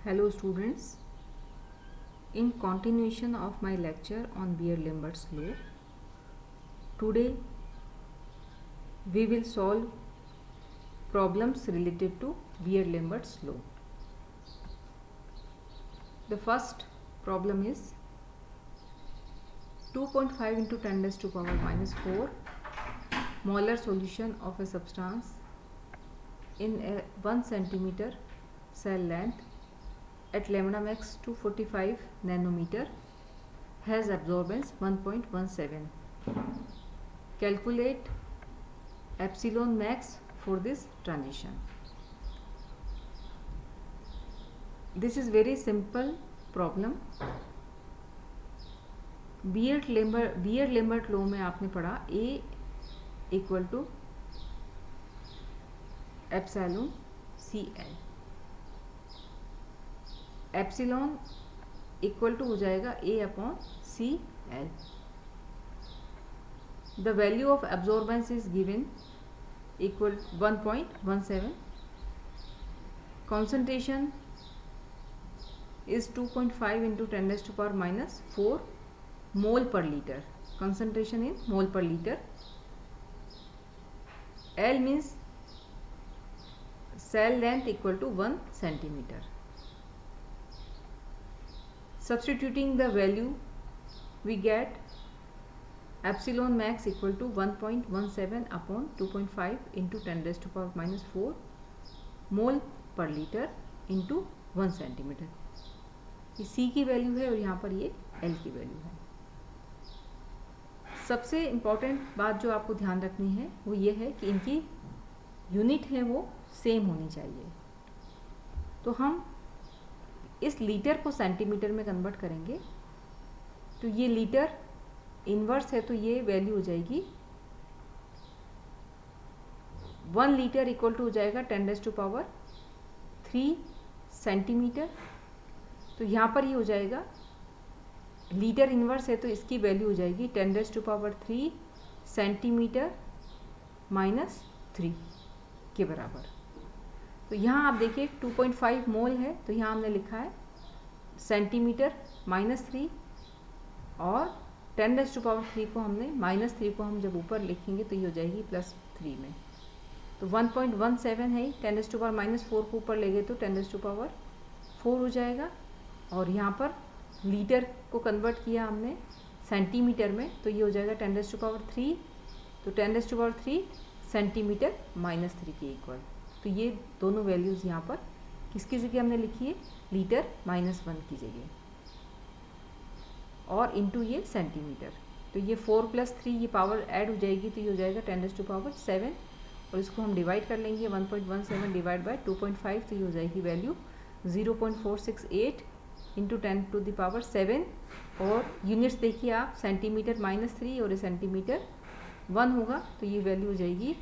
Hello students, in continuation of my lecture on Beer-Lambert's law, today we will solve problems related to Beer-Lambert's law. The first problem is 2.5 into 10 raised to power minus 4 molar solution of a substance in a 1 centimeter cell length at lambda max 245 nanometer has absorbance 1.17. Calculate epsilon max for this transition. This is very simple problem. Beer Lambert law में आपने पढ़ा A equal to epsilon CL. Epsilon equal to हो जाएगा A upon CL. The value of absorbance is given equal 1.17. Concentration is 2.5 into 10 raised to power minus 4 mole per liter. Concentration in mole per liter. L means cell length equal to 1 centimeter. Substituting the value, we get epsilon max equal to 1.17 upon 2.5 into 10 raised to power minus 4 mole per liter into 1 centimeter. ये C की value है और यहाँ पर ये L की value है. सबसे इम्पॉर्टेंट बात जो आपको ध्यान रखनी है वो ये है कि इनकी यूनिट है वो सेम होनी चाहिए. तो हम इस लीटर को सेंटीमीटर में कन्वर्ट करेंगे. तो ये लीटर इन्वर्स है तो ये वैल्यू हो जाएगी 1 लीटर इक्वल टू हो जाएगा 10 रेज़ टू पावर 3 सेंटीमीटर. तो यहाँ पर ये हो जाएगा लीटर इन्वर्स है तो इसकी वैल्यू हो जाएगी 10 raise to power 3 centimetre minus 3 के बराबर. तो यहाँ आप देखिए 2.5 मोल है तो यहाँ हमने लिखा है सेंटीमीटर माइनस 3 और 10 रेज़ टू पावर 3 को हमने माइनस 3 को हम जब ऊपर लिखेंगे तो ये हो जाएगी प्लस 3 में. तो 1.17 है 10 रेज़ टू पावर माइनस 4 को ऊपर ले गए तो 10 रेज़ टू पावर 4 हो जाएगा. और यहाँ पर लीटर को कन्वर्ट किया हमने सेंटीमीटर में तो ये हो जाएगा 10 रेज़ टू पावर 3. तो 10 raise to power 3 centimetre minus 3 के इक्वल. तो ये दोनों वैल्यूज़ यहाँ पर किसकी जगह हमने लिखी है लीटर माइनस 1 की जगह और इंटू ये सेंटीमीटर. तो ये 4 प्लस 3 ये पावर ऐड हो जाएगी तो ये हो जाएगा 10 रेज़ टू पावर 7 और इसको हम डिवाइड कर लेंगे 1.17 डिवाइड बाय 2.5 तो ये हो जाएगी value 0.468 into 10 to the power 7. और यूनिट्स देखिए आप सेंटीमीटर माइनस 3 और सेंटीमीटर 1 होगा तो ये वैल्यू हो जाएगी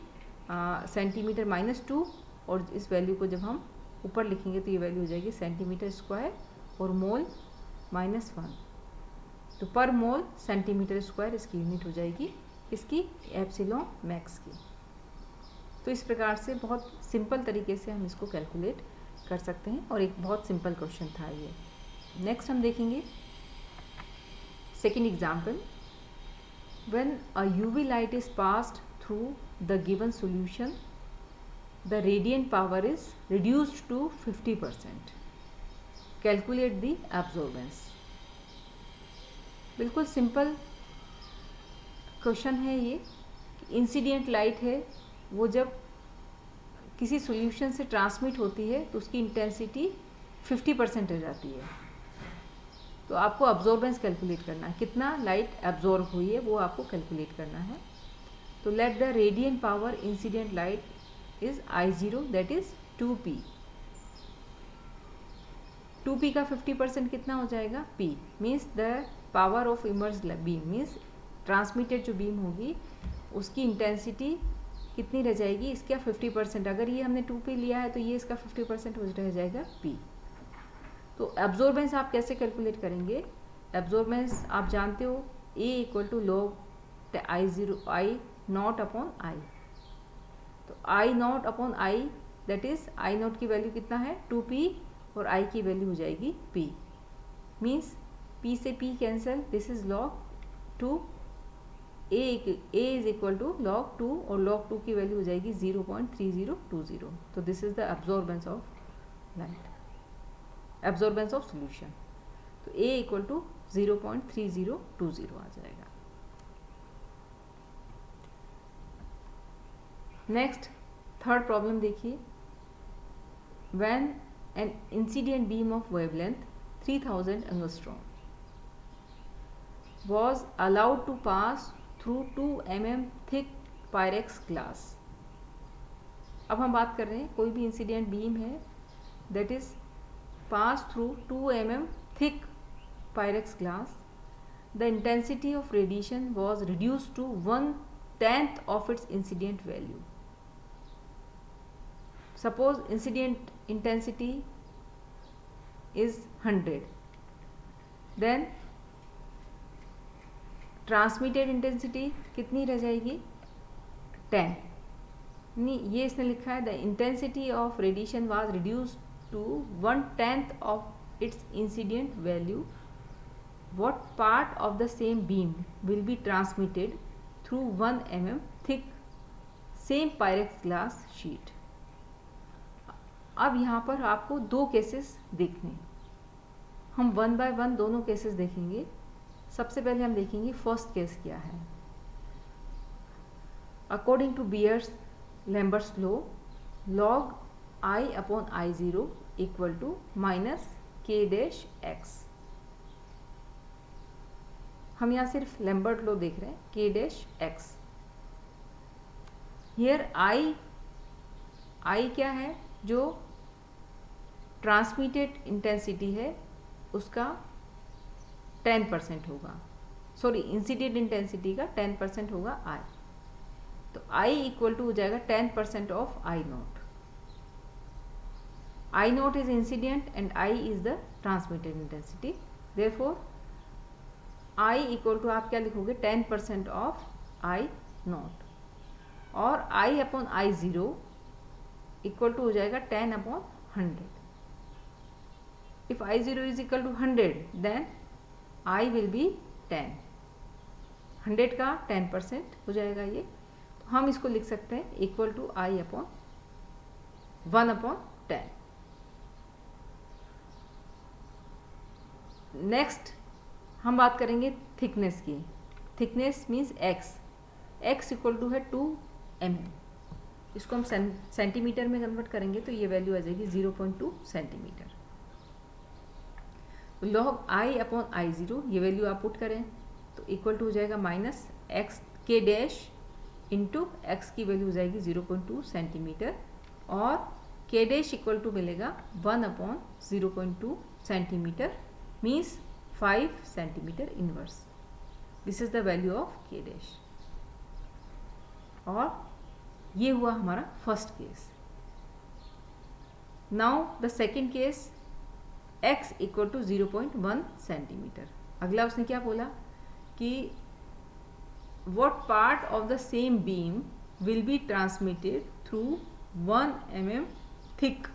सेंटीमीटर माइनस 2 और इस वैल्यू को जब हम ऊपर लिखेंगे तो ये वैल्यू हो जाएगी सेंटीमीटर स्क्वायर और मोल माइनस 1. तो पर मोल सेंटीमीटर स्क्वायर इसकी यूनिट हो जाएगी इसकी एप्सिलॉन मैक्स की. तो इस प्रकार से बहुत सिंपल तरीके से हम इसको कैलकुलेट कर सकते हैं और एक बहुत सिंपल क्वेश्चन था ये. नेक्स्ट हम देखेंगे second example. When a UV light is passed through the given solution the radiant power is reduced to 50%. Calculate the absorbance. बिल्कुल सिंपल क्वेश्चन है ये. इंसिडेंट लाइट है वो जब किसी सॉल्यूशन से ट्रांसमिट होती है तो उसकी इंटेंसिटी 50% रह जाती है. तो आपको अब्जॉर्बेंस कैलकुलेट करना है कितना लाइट एब्जॉर्ब हुई है वो आपको कैलकुलेट करना है. तो let the radiant power incident light is I0 that is 2p. 2p का 50% कितना हो जाएगा p means the power of immersed beam means transmitted जो बीम होगी उसकी इंटेंसिटी कितनी रह जाएगी इसका 50%. अगर ये हमने 2p लिया है तो ये इसका 50% रह जाएगा p. तो एब्जॉर्बेंस आप कैसे कैलकुलेट करेंगे. एब्जॉर्बेंस आप जानते हो A equal to log I not upon I. तो I not upon I that is I not की वैल्यू कितना है 2p और आई की वैल्यू हो जाएगी पी, मीन्स पी से P cancel, this is log 2, A is equal to log 2 और लॉग 2 की वैल्यू हो जाएगी 0.3020. तो this is the absorbance of light, absorbance of solution. तो ए इक्वल टू 0.3020 आ जाएगा. नेक्स्ट थर्ड प्रॉब्लम देखिए. When an incident beam of wavelength 3000 angstrom was allowed to pass through 2 mm thick pyrex glass. अब हम बात कर रहे हैं कोई भी इंसिडेंट बीम है that is pass through 2 mm thick pyrex glass. The intensity of radiation was reduced to 1/10 of its incident value. Suppose incident intensity is 100, then transmitted intensity कितनी रह जाएगी 10. नहीं, ये इसने लिखा है the intensity of radiation was reduce to 1/10 of its incident value. What part of the same beam will be transmitted through 1 mm thick same Pyrex glass sheet. अब यहाँ पर आपको दो केसेस देखने, हम 1 by 1 दोनों केसेस देखेंगे. सबसे पहले हम देखेंगे फर्स्ट केस क्या है. According to Beer's Lambert's law, log I upon I zero equal to minus K dash X. हम यहाँ सिर्फ लैम्बर्ट लॉ देख रहे हैं, के डैश एक्स. हियर आई क्या है, जो ट्रांसमिटेड इंटेंसिटी है उसका 10% होगा, सॉरी इंसिडेंट इंटेंसिटी का 10% होगा आई. तो आई इक्वल टू हो जाएगा 10% of I not. I not is incident and I is the transmitted intensity. Therefore I equal to आप क्या लिखोगे 10% ऑफ आई नॉट, और I upon I zero equal to हो जाएगा 10 upon 100. If I zero is equal to 100 then I will be 10. 100 का 10% हो जाएगा ये. तो हम इसको लिख सकते हैं equal to I upon 1/10. Next हम बात करेंगे थिकनेस की. Thickness means X equal to है 2 mm. इसको हम सेंटीमीटर में कन्वर्ट करेंगे तो ये वैल्यू आ जाएगी 0.2 centimetre. Log I upon I zero ये वैल्यू आप पुट करें तो इक्वल टू हो जाएगा माइनस एक्स के डैश इंटू एक्स की वैल्यू हो जाएगी 0.2 सेंटीमीटर, और के डैश इक्वल टू मिलेगा 1/0.2 centimetre, means 5 centimetre inverse. This is the value of K dash. और ये हुआ हमारा first case. Now the second case, x equal to 0.1 centimetre. अगला उसने क्या बोला कि what part of the same beam will be transmitted through 1 mm thick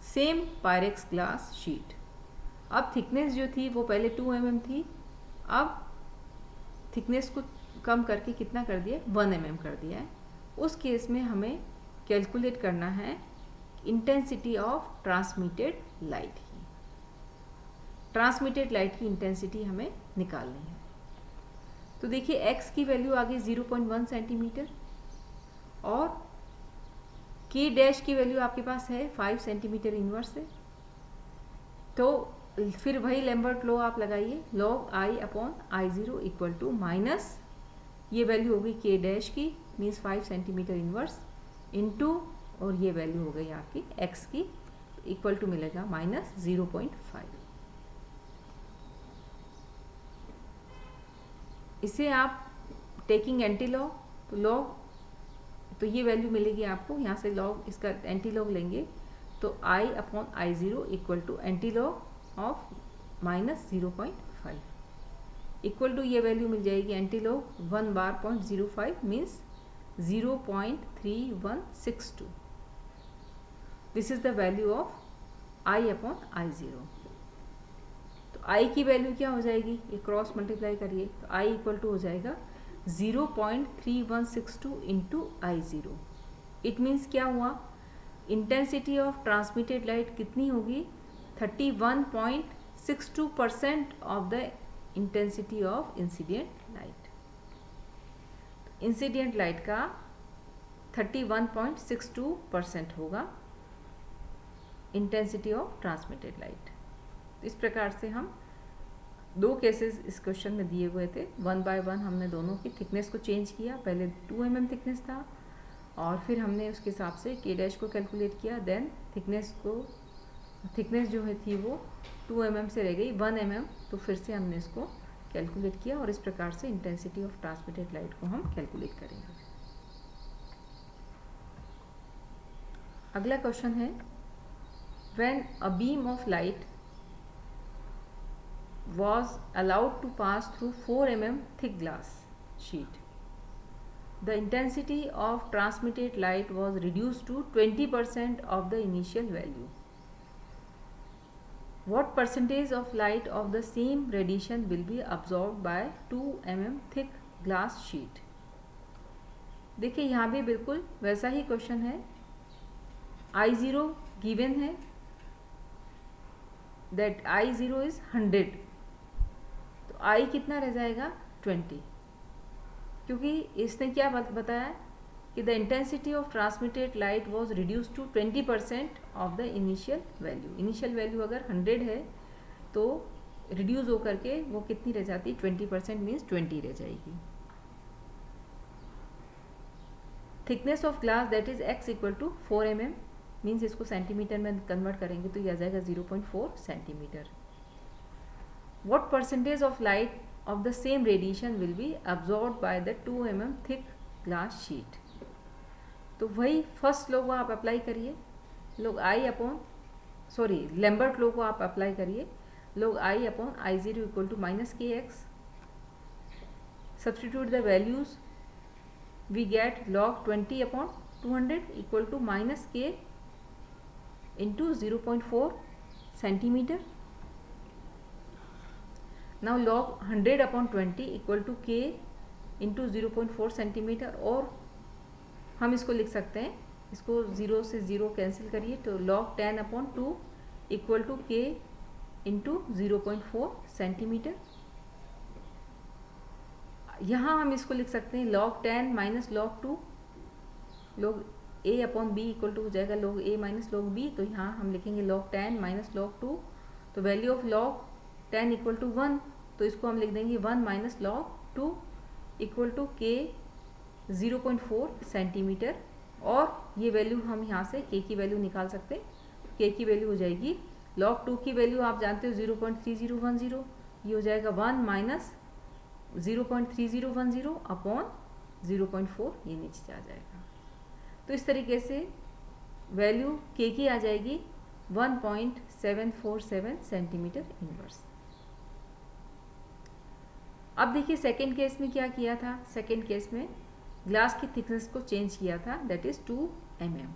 same pyrex glass sheet. अब थिकनेस जो थी वो पहले 2 mm थी, अब थिकनेस को कम करके कितना कर दिया 1 mm कर दिया है. उस केस में हमें कैलकुलेट करना है इंटेंसिटी ऑफ ट्रांसमिटेड लाइट की. ट्रांसमिटेड लाइट की इंटेंसिटी हमें निकालनी है. तो देखिए x की वैल्यू आ गई 0.1 सेंटीमीटर और k डैश की वैल्यू आपके पास है 5 सेंटीमीटर इनवर्स है. तो फिर वही लैम्बर्ट लॉ आप लगाइए, log I upon I zero equal to minus ये वैल्यू हो गई k डैश की मीन्स 5 सेंटीमीटर इनवर्स इंटू और ये वैल्यू हो गई आपकी x की इक्वल टू मिलेगा माइनस 0.5. इसे आप टेकिंग एंटी लॉग तो लॉग तो ये वैल्यू मिलेगी आपको, यहाँ से लॉग इसका एंटी लॉग लेंगे तो I upon I zero equal to anti log of minus 0.5 equal to ये वैल्यू मिल जाएगी anti log 1/0.05 means 0.3162. This is the value of I upon I zero. तो आई की वैल्यू क्या हो जाएगी, ये क्रॉस मल्टीप्लाई करिए तो आई इक्वल टू हो जाएगा 0.3162 into I zero. It means क्या हुआ, इंटेंसिटी ऑफ ट्रांसमिटेड लाइट कितनी होगी, 31.62% of the intensity of incident light. Incident light का 31.62% होगा इंटेंसिटी ऑफ ट्रांसमिटेड लाइट। इस प्रकार से हम दो केसेस इस क्वेश्चन में दिए हुए थे, 1 बाय 1 हमने दोनों की थिकनेस को चेंज किया। पहले 2 mm थिकनेस था और फिर हमने उसके हिसाब से के डैश को कैलकुलेट किया, देन थिकनेस जो है थी वो 2 mm से रह गई 1 mm, तो फिर से हमने इसको कैलकुलेट किया और इस प्रकार से इंटेंसिटी ऑफ ट्रांसमिटेड लाइट को हम कैलकुलेट करेंगे। अगला क्वेश्चन है, when a beam of light was allowed to pass through 4 mm thick glass sheet, the intensity of transmitted light was reduced to 20% of the initial value. What percentage of light of the same radiation will be absorbed by 2 mm thick glass sheet? देखिए यहाँ भी बिल्कुल वैसा ही question है। I0 given है, that I0 is 100, तो I कितना रह जाएगा 20, क्योंकि इसने क्या बताया कि the intensity of transmitted light was reduce to 20% of the initial value. Initial value अगर 100 है तो रिड्यूस होकर के वो कितनी रह जाती, 20% मीन्स 20 रह जाएगी। Thickness of glass that is x equal to 4 mm, means इसको सेंटीमीटर में कन्वर्ट करेंगे तो ये आ जाएगा 0.4 centimetre. What percentage of light of the same radiation will be absorbed by the 2 mm thick glass sheet? तो वही फर्स्ट लॉ को आप अप्लाई करिए, लोग लैम्बर्ट लॉ को आप अप्लाई करिए, log I upon I0 equal to minus k x, substitute the values, we get log 20 upon 200 equal to minus k into 0.4 centimetre. Now log 100 upon 20 equal to के into 0.4 centimetre, और हम इसको लिख सकते हैं, इसको 0 से 0 कैंसिल करिए तो log 10 अपॉन 2 इक्वल टू के इंटू 0.4 सेंटीमीटर। यहाँ हम इसको लिख सकते हैं log 10 minus log 2, log a upon B equal to हो जाएगा log a minus log b, तो यहाँ हम लिखेंगे log 10 माइनस log 2, तो value of log 10 equal to 1, तो इसको हम लिख देंगे 1 माइनस log 2 इक्वल टू के 0.4 सेंटीमीटर, और ये वैल्यू हम यहाँ से k की वैल्यू निकाल सकते हैं। k की वैल्यू हो जाएगी, log 2 की वैल्यू आप जानते हो 0.3010, ये हो जाएगा 1 माइनस 0.3010 अपॉन 0.4, ये नीचे आ जाएगा। तो इस तरीके से वैल्यू k की आ जाएगी 1.747 सेंटीमीटर इनवर्स। अब देखिए सेकेंड केस में क्या किया था, सेकेंड केस में ग्लास की थिकनेस को चेंज किया था, दैट इज 2 mm,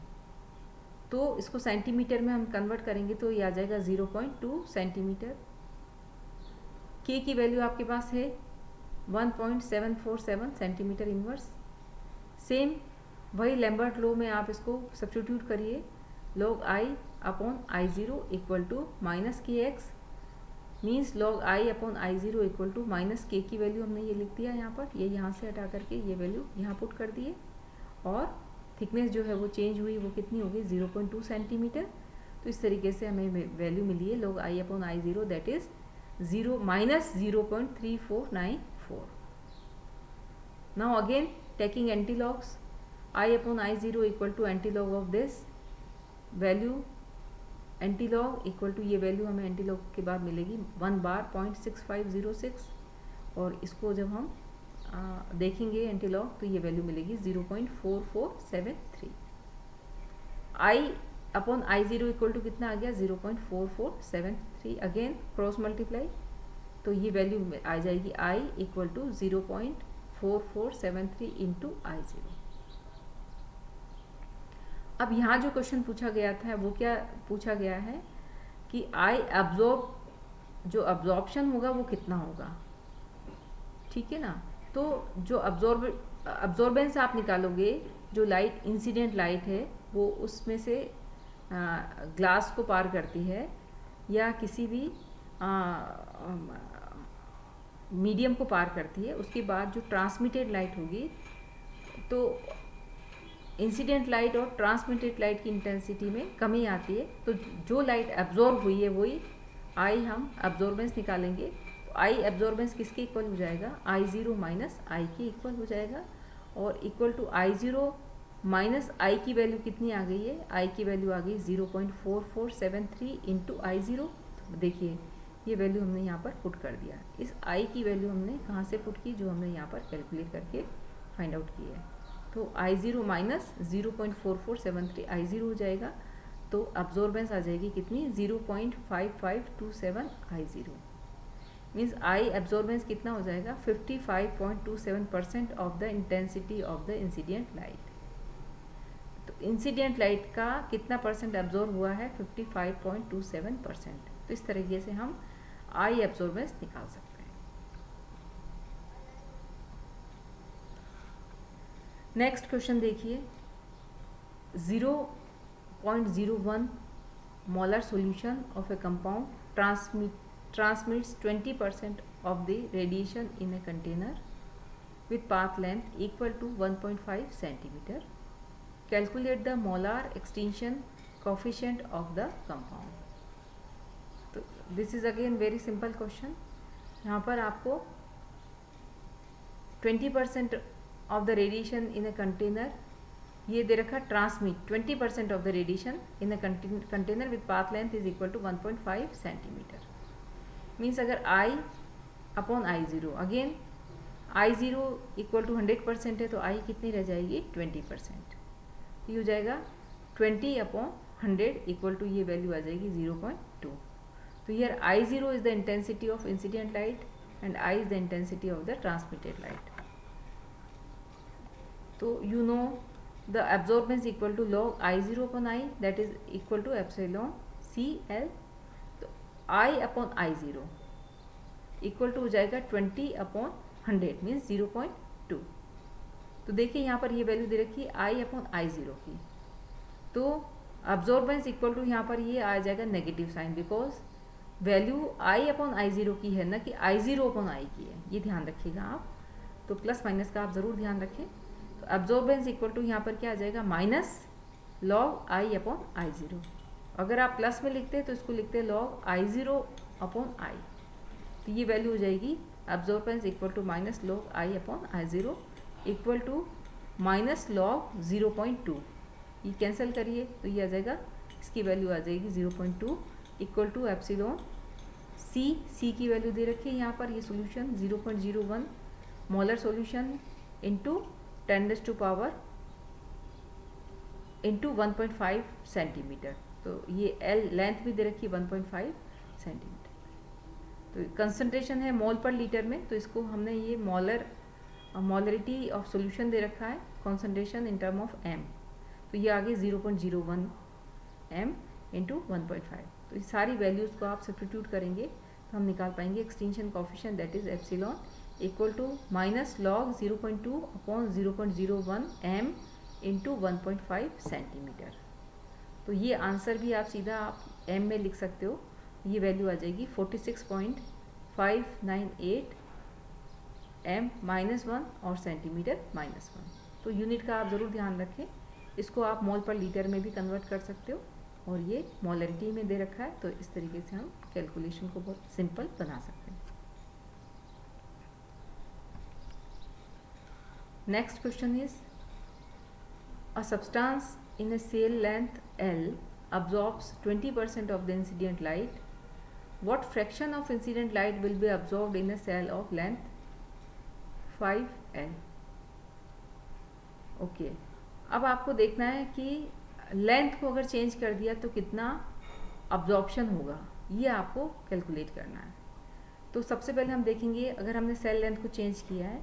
तो इसको सेंटीमीटर में हम कन्वर्ट करेंगे तो ये आ जाएगा 0.2 सेंटीमीटर। k की वैल्यू आपके पास है 1.747 सेंटीमीटर इनवर्स। सेम वही लैम्बर्ट लॉ में आप इसको सब्स्टिट्यूट करिए, log I upon I0 equal to minus k x, means log I upon I0 equal to minus k की वैल्यू हमने ये लिख दिया यहाँ पर, ये यहाँ से हटा करके ये वैल्यू यहाँ पुट कर दिए, और थिकनेस जो है वो चेंज हुई, वो कितनी हो गई 0.2 सेंटीमीटर। तो इस तरीके से हमें वैल्यू मिली है log I upon I0 that is minus 0.3494। Now again taking antilogs, I upon I0 equal to antilog of this value, antilog equal to ये वैल्यू हमें एंटीलॉग के बाद मिलेगी 1 बार 0.6506, और इसको जब हम देखेंगे एंटीलॉग तो ये वैल्यू मिलेगी 0.4473। I upon I0 equal to कितना आ गया 0.4473, अगेन क्रॉस मल्टीप्लाई तो ये वैल्यू आ जाएगी I equal to 0.4473 into I0। अब यहाँ जो क्वेश्चन पूछा गया था वो क्या पूछा गया है कि जो अब्जॉर्प्शन होगा वो कितना होगा, ठीक है ना। तो जो अब्जॉर्बेंस आप निकालोगे, जो लाइट इंसिडेंट लाइट है वो उसमें से ग्लास को पार करती है या किसी भी मीडियम को पार करती है, उसके बाद जो ट्रांसमिटेड लाइट होगी, तो इंसिडेंट लाइट और ट्रांसमिटेड लाइट की इंटेंसिटी में कमी आती है। तो जो लाइट एब्जॉर्ब हुई है वही आई हम एब्जॉर्बेंस निकालेंगे। तो आई एब्जॉर्बेंस किसके इक्वल हो जाएगा, I0 माइनस आई के इक्वल हो जाएगा। और इक्वल टू I0 माइनस आई की वैल्यू कितनी आ गई है, आई की वैल्यू आ गई 0.4473 इंटू I0। देखिए ये वैल्यू हमने यहाँ पर पुट कर दिया। इस आई की वैल्यू हमने कहाँ से पुट की, जो हमने यहाँ पर कैलकुलेट करके फाइंड आउट की है। तो I0 माइनस 0.4473 I0 हो जाएगा। तो अब्जॉर्बेंस आ जाएगी कितनी, 0.5527 I0। मीन्स आई एब्जॉर्बेंस कितना हो जाएगा, 55.27% of the intensity of the incident light. तो इंसिडेंट लाइट का कितना परसेंट एब्जॉर्ब हुआ है, 55.27%। तो इस तरीके से हम आई एब्जॉर्बेंस निकाल सकते हैं। नेक्स्ट क्वेश्चन देखिए, 0.01 molar solution of a compound transmits 20% of the radiation in a container with path length equal to 1.5 centimeter. Calculate the molar extinction coefficient of the compound. तो this is again very simple question. यहाँ पर आपको 20% of the radiation in a container, ये दे रखा transmit 20% of the radiation in a container with path length is equal to 1.5 centimetre. Means अगर I upon I0, again I0 equal to 100% है तो I कितनी रह जाएगी, 20%। तो ये हो जाएगा 20 अपॉन 100 इक्वल टू, ये वैल्यू आ जाएगी 0.2। तो here I0 is the intensity of incident light and I is the intensity of the transmitted light. तो you know the absorbance equal to log I0 upon I, that is equal to epsilon CL। तो I upon I0 equal to हो जाएगा 20 upon 100 means 0.2। तो देखिए यहाँ पर ये value दे रखी है I अपॉन I0 की। तो अब्जॉर्बेंस इक्वल टू यहाँ पर ये आ जाएगा negative sign, because value I upon I0 की है ना कि I0 अपॉन I की है, ये ध्यान रखिएगा आप। तो प्लस माइनस का आप ज़रूर ध्यान रखें। तो अब्जॉर्बेंस इक्वल टू यहाँ पर क्या आ जाएगा, minus log I upon I0। अगर आप प्लस में लिखते हैं तो इसको लिखते हैं लॉग I0 अपॉन I। तो ये वैल्यू हो जाएगी absorbance equal to minus log I upon I0 equal to minus log 0.2। ये कैंसिल करिए तो ये आ जाएगा, इसकी वैल्यू आ जाएगी 0.2 इक्वल टू एप्सिलॉन C की वैल्यू दे रखी है यहाँ पर। ये solution 0.01 molar solution into 10⁻⁴ into 1.5 centimetre. तो ये L लेंथ भी दे रखी है 1.5 सेंटीमीटर। तो कंसंट्रेशन है मोल पर लीटर में, तो इसको हमने ये मोलरिटी ऑफ सॉल्यूशन दे रखा है, concentration in term of M। तो ये आगे 0.01 M इंटू 1.5। तो ये सारी वैल्यूज़ को आप सब्स्टिट्यूट करेंगे तो हम निकाल पाएंगे extinction coefficient, that is epsilon equal to minus log 0.2 upon 0.01 M into 1.5 centimetre. तो ये आंसर भी आप सीधा आप M में लिख सकते हो। ये वैल्यू आ जाएगी 46.598 M -1 और सेंटीमीटर -1। तो यूनिट का आप ज़रूर ध्यान रखें। इसको आप मोल पर लीटर में भी कन्वर्ट कर सकते हो और ये मोलरिटी में दे रखा है, तो इस तरीके से हम कैलकुलेशन को बहुत सिंपल बना सकते हैं। Next question is a substance in a cell length L absorbs 20% of the incident light. What fraction of incident light will be absorbed in a cell of length 5L? Okay, अब आपको देखना है कि length को अगर change कर दिया तो कितना अब्जॉर्प्शन होगा, ये आपको कैलकुलेट करना है। तो सबसे पहले हम देखेंगे, अगर हमने सेल लेंथ को चेंज किया है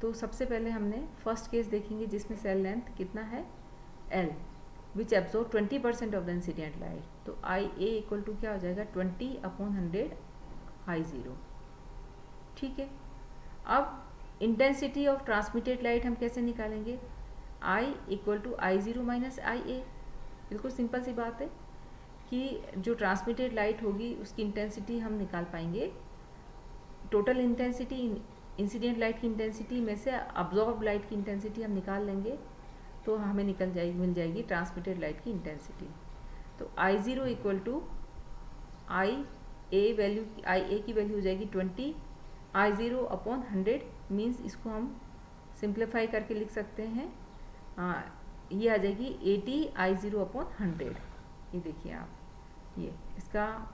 तो सबसे पहले हमने फर्स्ट केस देखेंगे जिसमें सेल लेंथ कितना है L। Which absorb 20% of the incident light, तो आई ए इक्वल टू क्या हो जाएगा 20/100 I0। ठीक है, अब इंटेंसिटी ऑफ ट्रांसमिटेड लाइट हम कैसे निकालेंगे, I equal to I0 minus IA। बिल्कुल सिंपल सी बात है कि जो ट्रांसमिटेड लाइट होगी उसकी इंटेंसिटी हम निकाल पाएंगे, टोटल इंटेंसिटी इंसिडेंट लाइट की इंटेंसिटी में से अब्जॉर्ब लाइट की इंटेंसिटी हम निकाल लेंगे, तो हमें मिल जाएगी ट्रांसमिटेड लाइट की इंटेंसिटी। तो I0 equal to IA value, IA की वैल्यू हो जाएगी 20 I0/100, मीन्स इसको हम सिंप्लीफाई करके लिख सकते हैं, ये आ जाएगी 80 I0/100। ये देखिए आप, ये इसका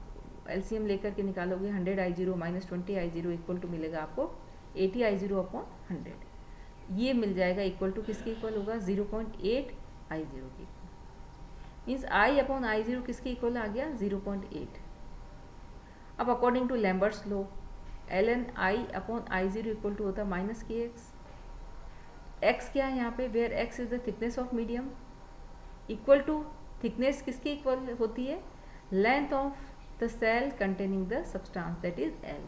LCM लेकर के निकालोगे 100 I0 minus 20 I0 equal to मिलेगा आपको 80 I0/100। ये मिल जाएगा इक्वल टू किसके इक्वल होगा 0.8 I0 के इक्वल, मीन्स I/I0 किसके इक्वल आ गया 0.8। अब according to Lambert's law ln I/I0 equal to होता है माइनस kx। x क्या है यहाँ पे, where x is the thickness of medium, equal to thickness किसकी इक्वल होती है, length of the cell containing the substance that is L।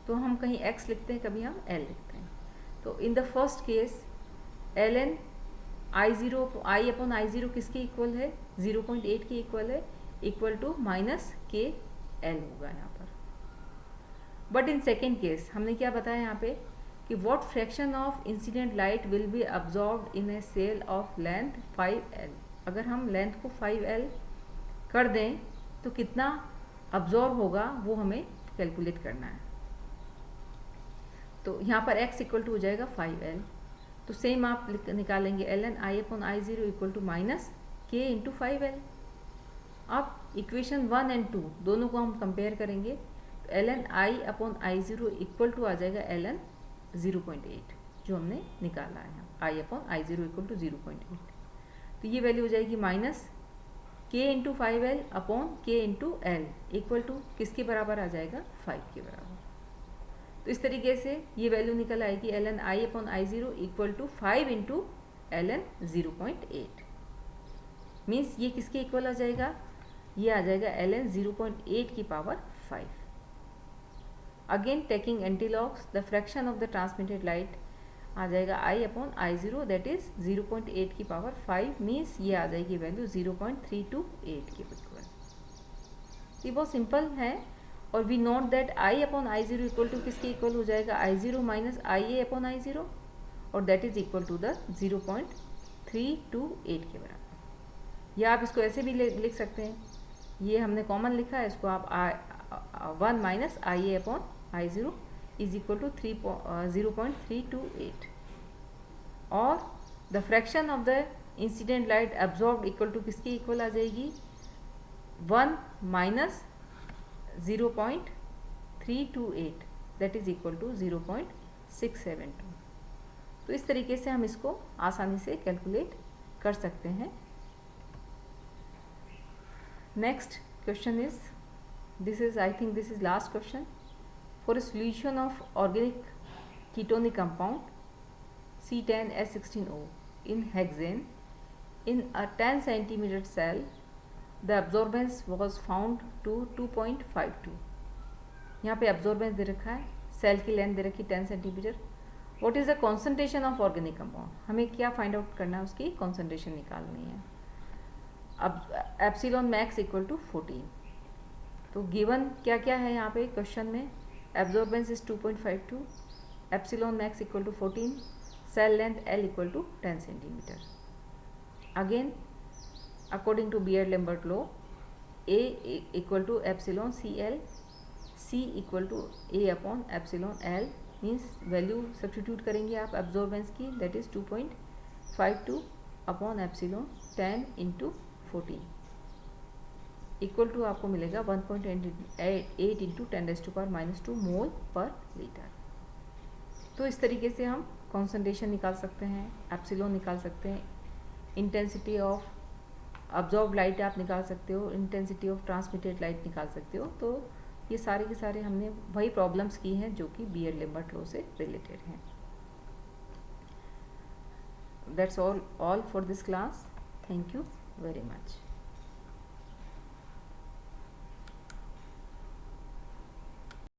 तो हम कहीं x लिखते हैं, कभी हम L लिखते हैं। तो in the first case ln I/I0 किसके इक्वल है 0.8 के इक्वल है, इक्वल टू माइनस के L होगा यहाँ पर। बट इन सेकेंड केस हमने क्या बताया यहाँ पे कि what fraction of incident light will be absorbed in a cell of length 5L। अगर हम लेंथ को 5L कर दें तो कितना अब्जॉर्ब होगा वो हमें कैलकुलेट करना है। तो यहाँ पर x इक्वल टू हो जाएगा 5L, तो सेम आप निकालेंगे ln I/I0 equal to minus k into 5L। अब इक्वेशन 1 और 2 दोनों को हम कंपेयर करेंगे, तो ln I/I0 इक्वल टू आ जाएगा ln 0.8 जो हमने निकाला है, I/I0 इक्वल टू 0.8। तो ये वैल्यू हो जाएगी minus k into 5L upon k into L equal to किसके बराबर आ जाएगा 5 के बराबर। तो इस तरीके से ये वैल्यू निकल आएगी ln I/I0 equal to 5 into ln 0.8, means ये किसके इक्वल आ जाएगा, ये आ जाएगा ln 0.8 की power 5। Again taking antilogs, the fraction of the transmitted light आ जाएगा I/I0 दैट इज 0.8 की पावर 5, मीन्स ये आ जाएगी वैल्यू 0.328 के इक्वल। ये बहुत सिंपल है, और we note that I/I0 equal to किसके इक्वल हो जाएगा I0 माइनस IA/I0, और that is equal to the 0.328 के बराबर। या आप इसको ऐसे भी लिख सकते हैं, ये हमने कॉमन लिखा है, इसको आप 1 minus IA/I0 is equal to 0.328, और the fraction of the incident light absorb equal to किसके इक्वल आ जाएगी 1 minus 0.328 that is equal to 0.672। तो इस तरीके से हम इसको आसानी से कैलकुलेट कर सकते हैं। Next question is, this is I think this is last question. For a solution of organic ketonic compound C10H16O in hexane in a 10 cm cell, the absorbance was found to 2.52। यहाँ पे absorbance दे रखा है, cell की length दे रखी 10 centimetre. What is the concentration of organic compound, हमें क्या find out करना है, उसकी कॉन्सेंट्रेशन निकालनी है। अब एप्सिलॉन मैक्स इक्वल टू 14। तो गिवन क्या क्या है यहाँ पे क्वेश्चन में, absorbance is 2.52, epsilon max equal to 14, cell length L equal to 10 centimetre. Again according to Beer Lambert law A equal to epsilon CL, C equal to A upon epsilon L, means value substitute करेंगे आप absorbance की, that is 2.52 upon epsilon 10 into 14 equal to आपको मिलेगा 1.8 into 10⁻⁻² मोल पर litre. तो इस तरीके से हम कॉन्सेंट्रेशन निकाल सकते हैं, एप्सिलॉन निकाल सकते हैं, इंटेंसिटी ऑफ अब्जॉर्ब लाइट आप निकाल सकते हो, इंटेंसिटी ऑफ ट्रांसमिटेड लाइट निकाल सकते हो। तो ये सारे के सारे हमने वही प्रॉब्लम्स की हैं जो कि बियर-लैम्बर्ट लॉ से रिलेटेड हैं। That's all for this class. Thank you very much.